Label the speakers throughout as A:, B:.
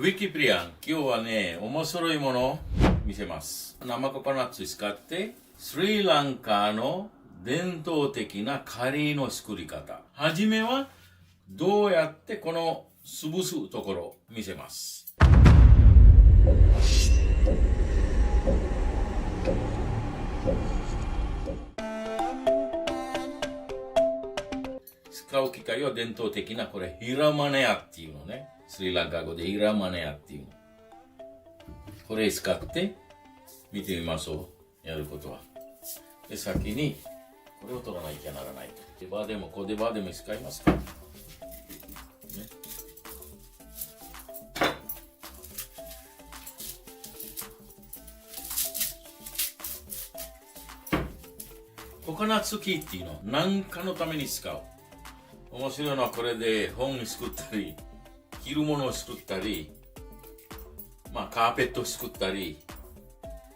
A: ウィキプリアン、今日はね、面白いものを見せます。生ココナッツ使って、スリランカの伝統的なカレーの作り方。はじめは、どうやってこの潰すところを見せます。使う機械は伝統的な、これ、ヒラマネヤっていうのね。スリランカ語でヒラマネヤっていうの。これ使って見てみましょう。やることは。で、先に、これを取らなきゃならないと。デバーでも、コデバーでも使いますか、ね、ココナッツキーっていうのは何かのために使う。面白いのはこれで本作ったり、着るものを作ったり、まあカーペットを作ったり、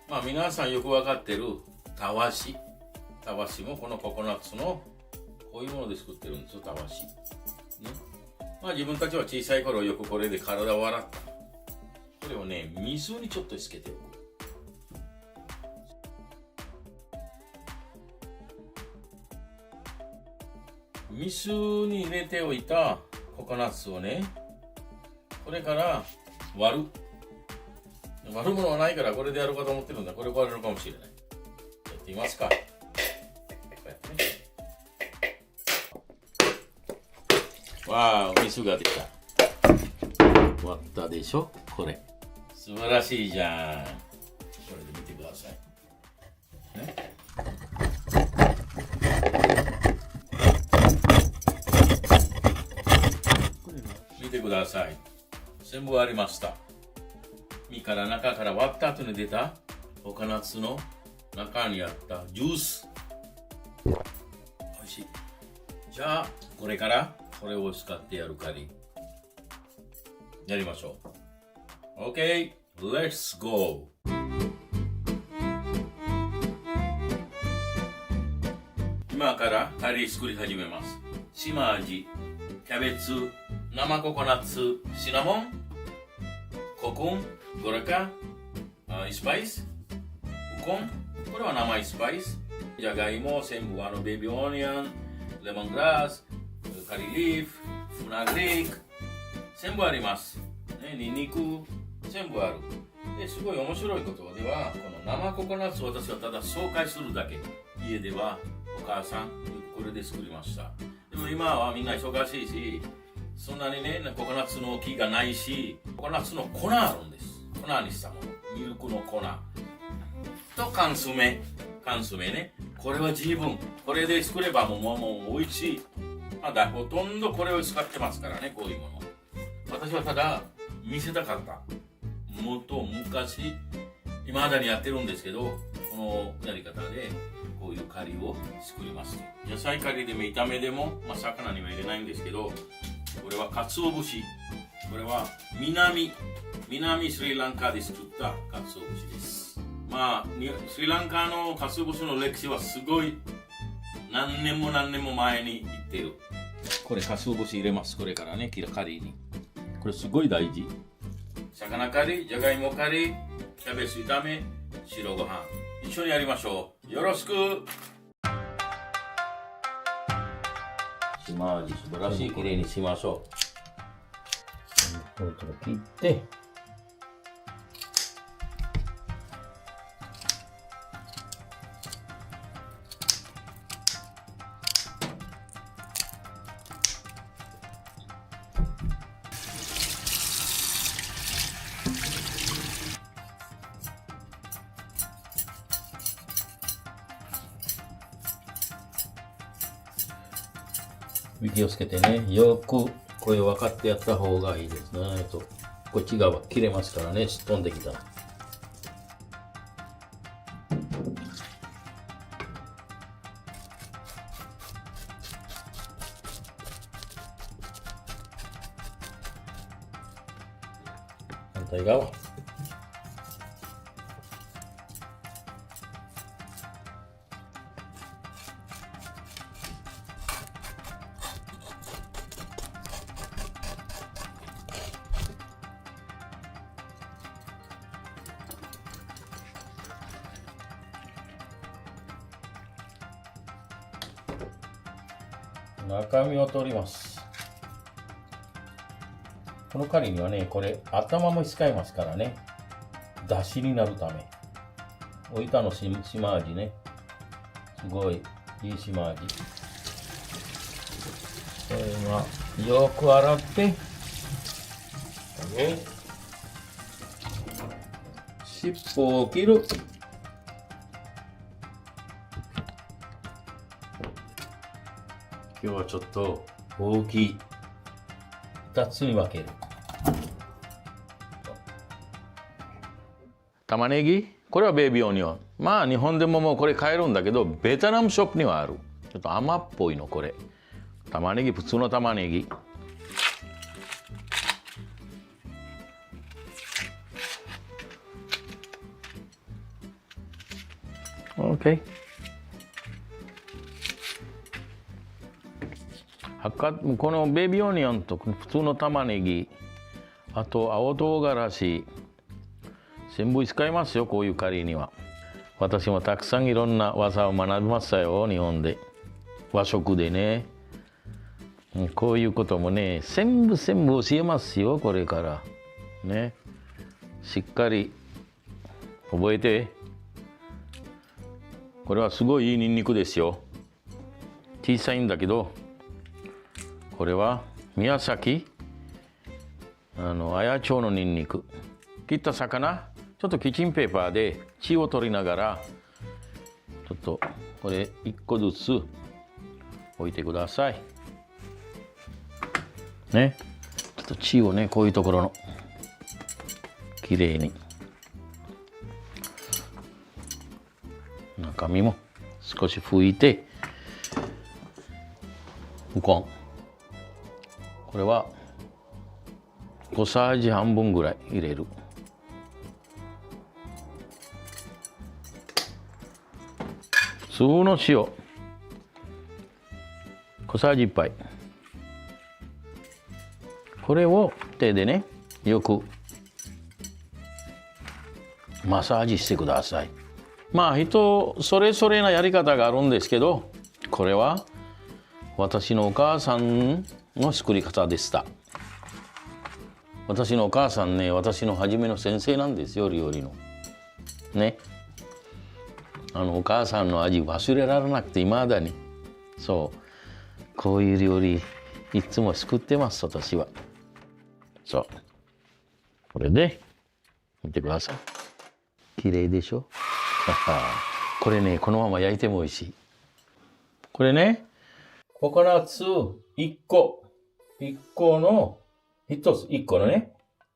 A: まあ皆さんよくわかってるたわし。たわしもこのココナッツのこういうもので作ってるんですよ、たわし。ね。まあ自分たちは小さい頃よくこれで体を洗った。これをね、水にちょっとつけておく。水に入れておいたココナッツをね、これから割る。割るものはないからこれでやるかと思ってるんだ。これ割れるかもしれない。やってみますか。こうやってね。わー、水が出た。割ったでしょこれ。素晴らしいじゃん。これで見てください。ね。見てください。全部割りました。身から中から割った後に出たココナッツの中にあったジュース。おいしい。じゃあ、これからこれを使ってやるカレー。やりましょう。OK、let's go! 今からカレー作り始めます。島味、キャベツ、生ココナッツ、シナモン、コクン、ゴラカ、スパイス、ウコン、これは生スパイス、じゃがいも、全部ベビーオニオン、レモングラス、カリーリーフ、フナグリーク、全部あります。ね、ニンニク、全部ある。ですごい面白いことでは、この生ココナッツを私はただ紹介するだけ。家ではお母さん、これで作りました。でも今はみんな忙しいし、そんなにね、ココナッツの木がないし、ココナッツの粉あるんです。粉にしたもの。ミルクの粉。と缶詰。缶詰ね。これは十分。これで作ればもう美味しい。まだほとんどこれを使ってますからね、こういうもの。私はただ見せたかった。もっと昔、未だにやってるんですけど、このやり方でこういうカレーを作ります。野菜カレーでも炒めでも、まあ、魚には入れないんですけど、これは鰹節。これは南スリランカで作った鰹節です。まあ、スリランカの鰹節の歴史はすごい何年も前に行ってる。これ鰹節入れます。これからね、カレーに。これすごい大事。魚カレー、じゃがいもカレー、キャベツ炒め、白ご飯。一緒にやりましょう。よろしく。島味素晴らしい。きれいにしましょう。これと切って、気をつけてね、よくこれ分かってやった方がいいですね。こっち側切れますからね、飛んできたら。反対側。中身を取ります。このカリーにはね、これ頭も使いますからね、出汁になるため。お板の島味ね、すごいいい島味。これはよく洗って、尻尾を切る。今日はちょっと大きい2つに分ける。玉ねぎ、これはベイビーオニオン。まあ日本でももうこれ買えるんだけど、ベトナムショップにはある。ちょっと甘っぽいのこれ。玉ねぎ、普通の玉ねぎ。OK。このベイビーオニオンと普通の玉ねぎ、あと青唐辛子、全部使いますよ、こういうカリーには。私もたくさんいろんな技を学びましたよ、日本で。和食でね。こういうこともね、全部教えますよ、これから。ね。しっかり覚えて。これはすごいいいニンニクですよ。小さいんだけど、これは宮崎綾町のニンニク。切った魚、ちょっとキッチンペーパーで血を取りながら、ちょっとこれ1個ずつ置いてください。ね。ちょっと血をね、こういうところのきれいに。中身も少し拭いて、ウコン。これは小さじ半分ぐらい入れる。普通の塩小さじ1杯。これを手でね、よくマッサージしてください。まあ人それぞれなやり方があるんですけど、これは私のお母さんの作り方でした。私のお母さんね、私の初めの先生なんですよ、料理の。ね。お母さんの味忘れられなくて、いまだに。そう。こういう料理、いつも作ってます、私は。そう。これで、見てください。綺麗でしょ？これね、このまま焼いても美味しい。これね、ココナッツ1個のね、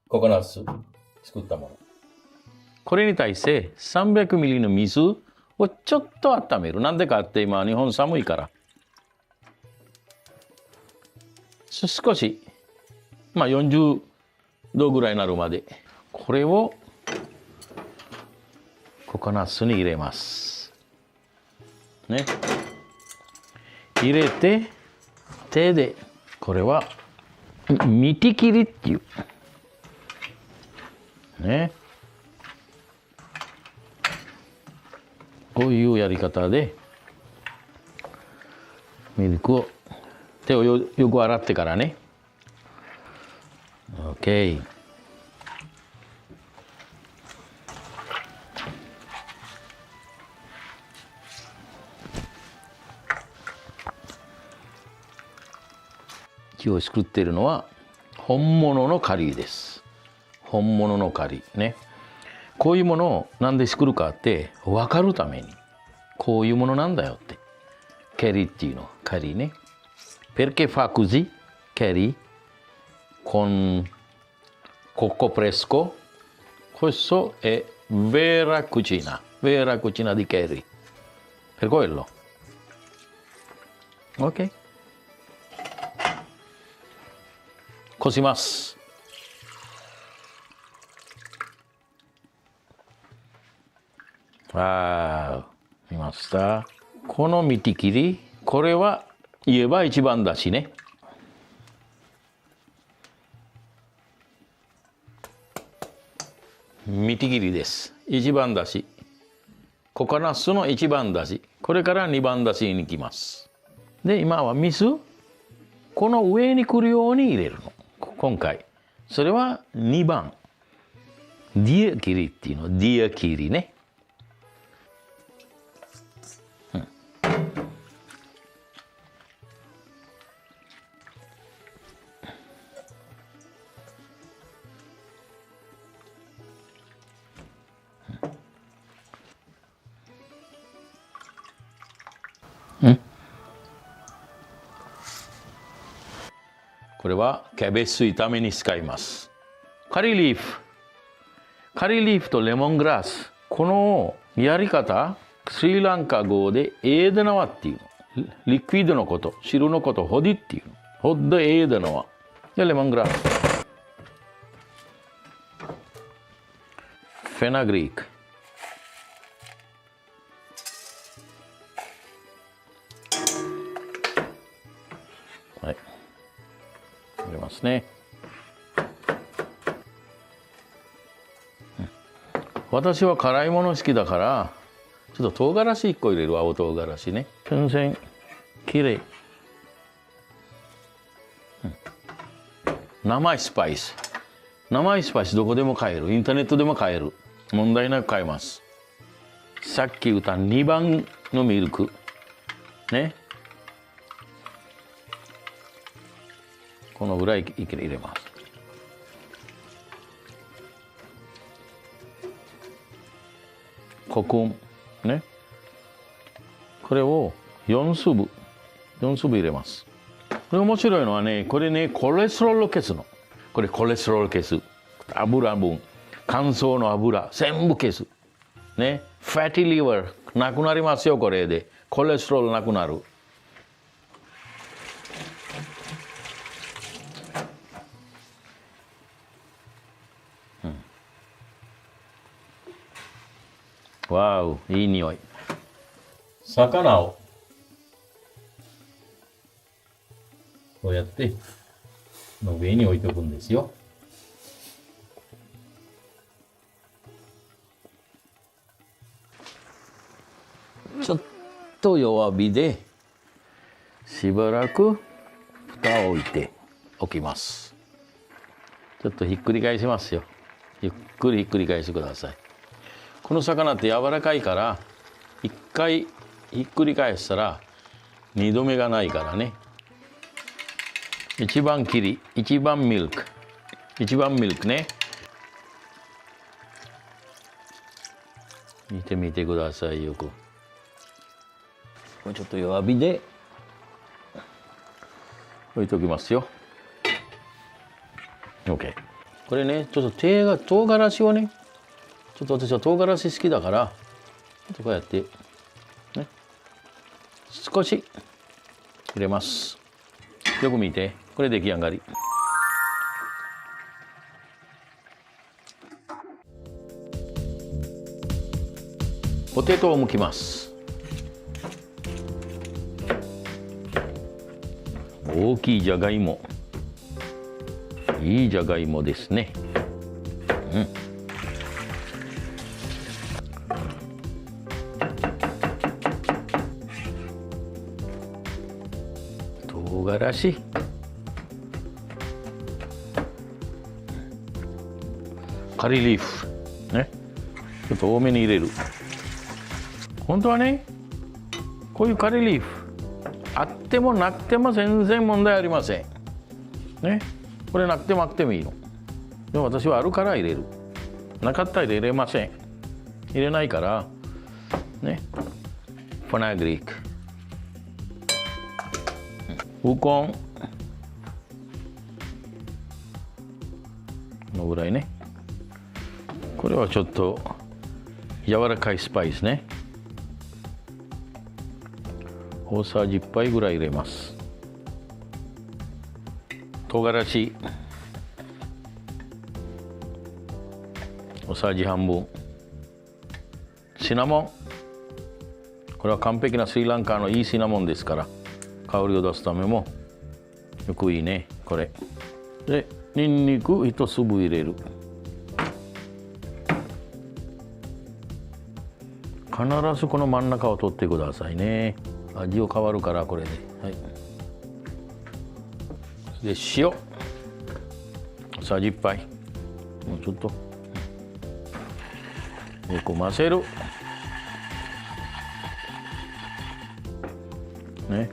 A: ココナッツ作ったもの。これに対して300ミリの水をちょっと温める。なんでかって今日本寒いから。少し、まあ40度ぐらいになるまで。これをココナッツに入れます。ね。入れて、手で、これは、みて切りっていう。ね。こういうやり方で、ミルクを、手をよく洗ってからね。OK。今日作っているのは本物のカリーです。本物のカリーね。こういうものをなんで作るかって分かるために、こういうものなんだよって。ケリーっていうの、カリーね。Perché fa così? Curry con coco fresco. Questo è vera cucina di curry. Per quello. Ok? こします。見ました。このみて切り、これは言えば一番だしね。みて切りです。一番だし。ココナッツの一番だし。これから二番だしに行きます。で、今は水
B: この上に来るように入れるの今回。それは2番ディア切りっていうの。ディア切りね。これはキャベツ炒めに使います。カリーリーフ。カリーリーフとレモングラス。このやり方、スリランカ語でエーデナワっていうの。リクイドのこと、汁のこと、ホディっていうの。ホッドエーデナワ。で、レモングラス。フェナグリーク。はい。入れますね。私は辛いもの好きだからちょっと唐辛子1個入れる。青唐辛子ね。全然きれい。生スパイス。生スパイスどこでも買える。インターネットでも買える。問題なく買えます。さっき言った2番のミルクね。このぐらい入れます。コクンね。これを4粒入れます。これ面白いのはね、これねコレステロールを消すの。これコレステロール消す。油分、乾燥の油全部消すね。ファティリバーなくなりますよ。これでコレステロールなくなる。わお、いい匂い。魚をこうやっての上に置いておくんですよ。ちょっと弱火でしばらく蓋を置いておきます。ちょっとひっくり返しますよ。ゆっくりひっくり返してください。この魚って柔らかいから一回ひっくり返したら二度目がないからね。一番切り、一番ミルクね。見てみてくださいよく。これちょっと弱火で置いておきますよ。 OK。 これねちょっと唐辛子をね、ちょっと私は唐辛子好きだからちょっとこうやってね少し入れます。よく見て、これ出来上がり。ポテトを剥きます。大きいじゃがいも、いいじゃがいもですね。唐辛子、カリーリーフね、ちょっと多めに入れる。本当はねこういうカリーリーフあってもなくても全然問題ありませんね。これなくてもあってもいいの。でも私はあるから入れる。なかったら入れません。入れないからね。フェナグリーク、ウコンのぐらいね。これはちょっと柔らかいスパイスね。大さじ1杯ぐらい入れます。唐辛子大さじ半分。シナモン、これは完璧なスリランカのいいシナモンですから香りを出すためもよくいいね。これでニンニク1粒入れる。必ずこの真ん中を取ってくださいね。味を変わるからこれで、はい、で塩小さじ1杯、もうちょっとよく混ぜるね。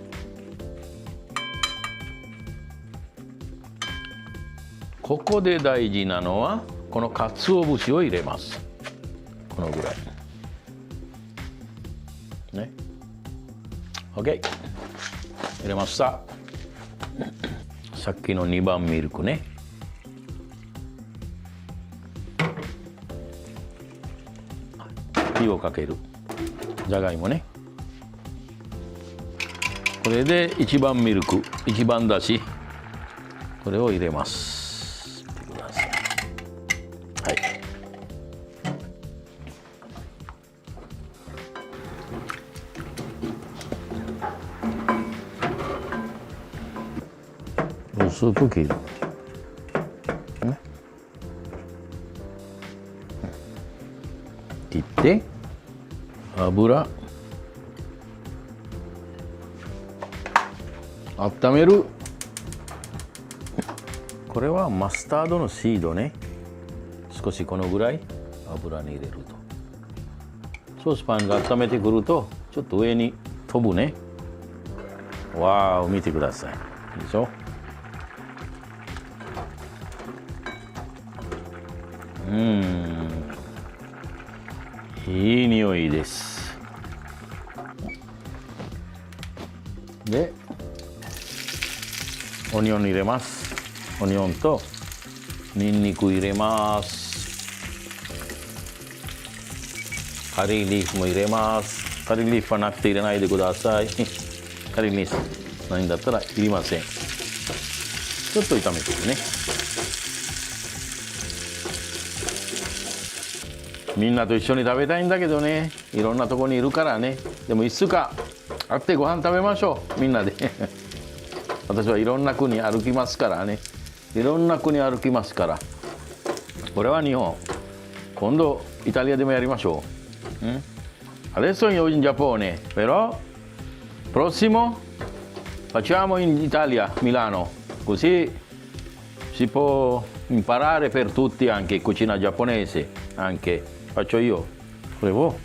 B: ここで大事なのはこの鰹節を入れます。このぐらいね。 OK 入れました。さっきの2番ミルクね。火をかけるじゃがいもね。これで1番ミルク、1番だし、これを入れます。見てください。はい、薄く切る、ね、切って油温める。これはマスタードのシードね。少しこのぐらい油に入れると、ソースパンが温めてくるとちょっと上に飛ぶね。わー、見てください。いいでしょ。いい匂いです。でオニオン入れます。オニオンとニンニク入れます。カリーリーフも入れます。カリーリーフはなくて入れないでください。カリーリーフないんだったらいりません。ちょっと炒めてね。みんなと一緒に食べたいんだけどね、いろんなとこにいるからね。でも1週間会ってご飯食べましょう、みんなで。私はいろんな国歩きますからね。いろんな国歩きますから。これは日本。今度イタリアでもやりましょう。Adesso io in Giappone, però prossimo facciamo in Italia, Milano, così si può imparare per tutti anche cucina giapponese, anche faccio io, volevo.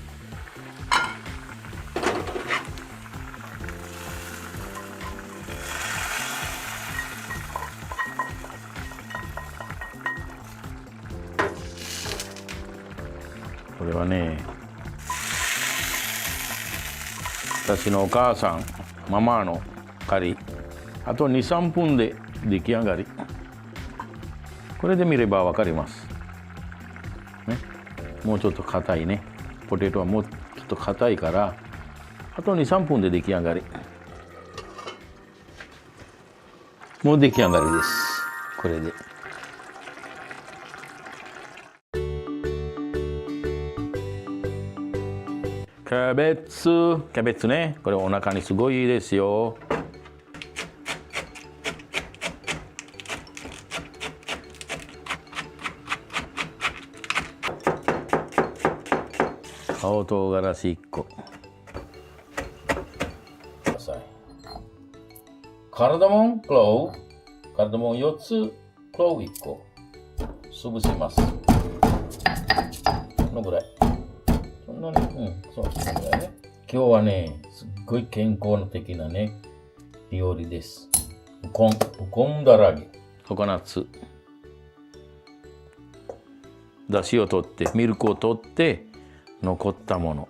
B: これはね、私のお母さん、ママのカリー、あと2、3分で出来上がり。これで見ればわかります、ね。もうちょっと硬いね。ポテトはもうちょっと硬いから、あと2、3分で出来上がり。もう出来上がりです。これで。キャベツね。これお腹にすごいいいですよ。青唐辛子1個。カルダモン、クロー、カルダモン4つ、クロー1個。潰します。このぐらい。そんなに、そう、このぐらいね。今日はね、すっごい健康的なね、料理です。ウコンだらげ。ココナッツ。だしを取って、ミルクを取って、残ったもの。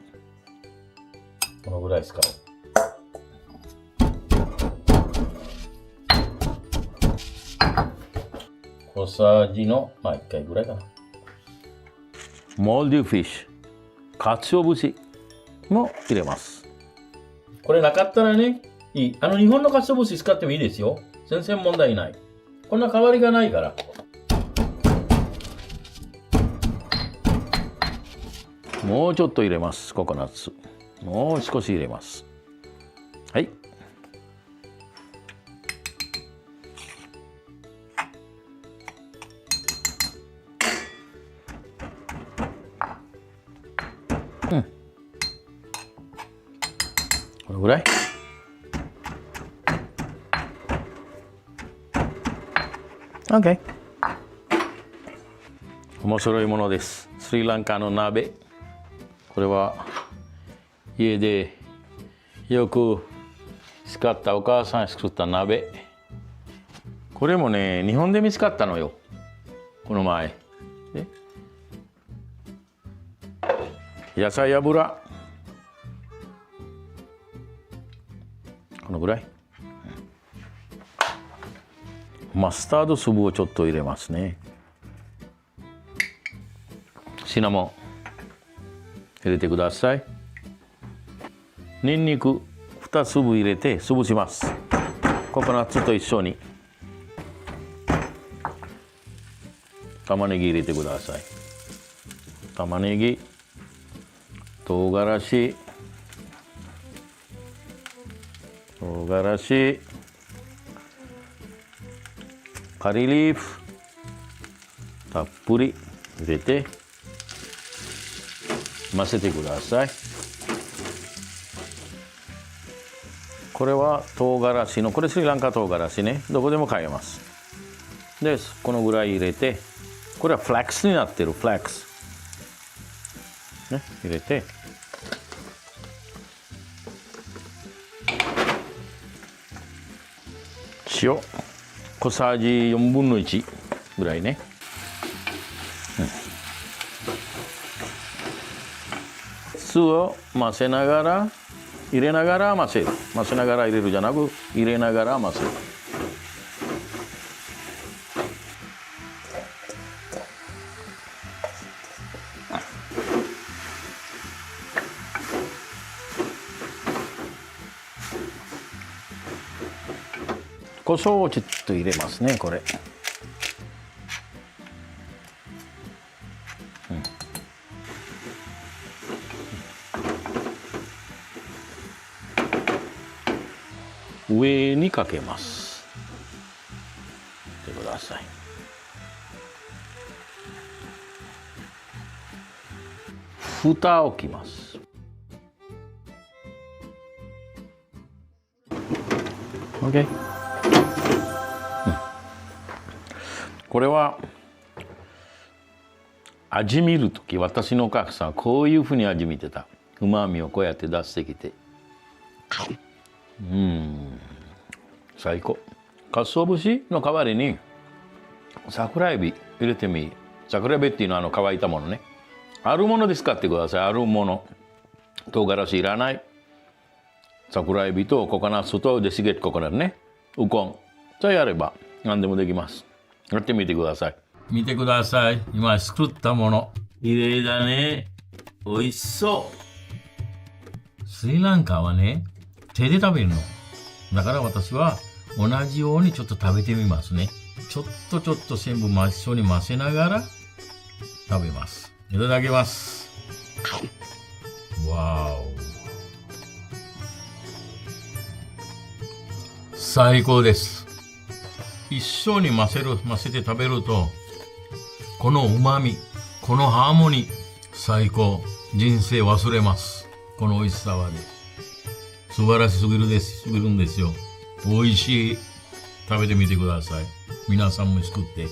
B: このぐらい使う。小さじの、1回ぐらいかな。モールディフィッシュ、かつお節も入れます。これなかったらね、いい。日本のかつお節使ってもいいですよ。全然問題ない。こんな変わりがないから。もうちょっと入れます、ココナッツ。もう少し入れます。はい。このぐらい。OK。面白いものです。スリランカの鍋。これは家でよく使ったお母さんが作った鍋。これもね、日本で見つかったのよ。この前。野菜油。このぐらい。マスタード粒をちょっと入れますね。シナモン入れてください。ニンニク2粒入れて潰します。ココナッツと一緒に。玉ねぎ入れてください。玉ねぎ、唐辛子、カリーリーフたっぷり入れて混ぜてください。これは唐辛子の、これスリランカ唐辛子ね、どこでも買えます。でこのぐらい入れて、これはフラックスになってる、フラックス、ね、入れて塩小さじ4分の1ぐらいね、酢を混ぜながら入れながら混ぜる、混ぜながら入れるじゃなく入れながら混ぜる。胡椒をちょっと入れますね、これ。上にかけます。見てください。蓋を置きます。OK。これは味見るとき、私のお母さんはこういうふうに味見てた。うまみをこうやって出してきて、最高。かつお節の代わりに桜エビ入れてみ。桜エビっていうのは乾いたものね。あるもので使ってください。あるもの。唐辛子いらない。桜エビとココナッツとデシゲットココナッツね。ウコン。さえあれば何でもできます。やってみてください。見てください。今作ったもの。綺麗だね。美味しそう。スリランカはね、手で食べるの。だから私は同じようにちょっと食べてみますね。ちょっと全部一緒に混ぜながら食べます。いただきます。わーお。最高です。一緒に混ぜて食べると、この旨味、このハーモニー、最高。人生忘れます。この美味しさはね。素晴らしすぎるんですよ。美味しい。食べてみてください。皆さんも作って。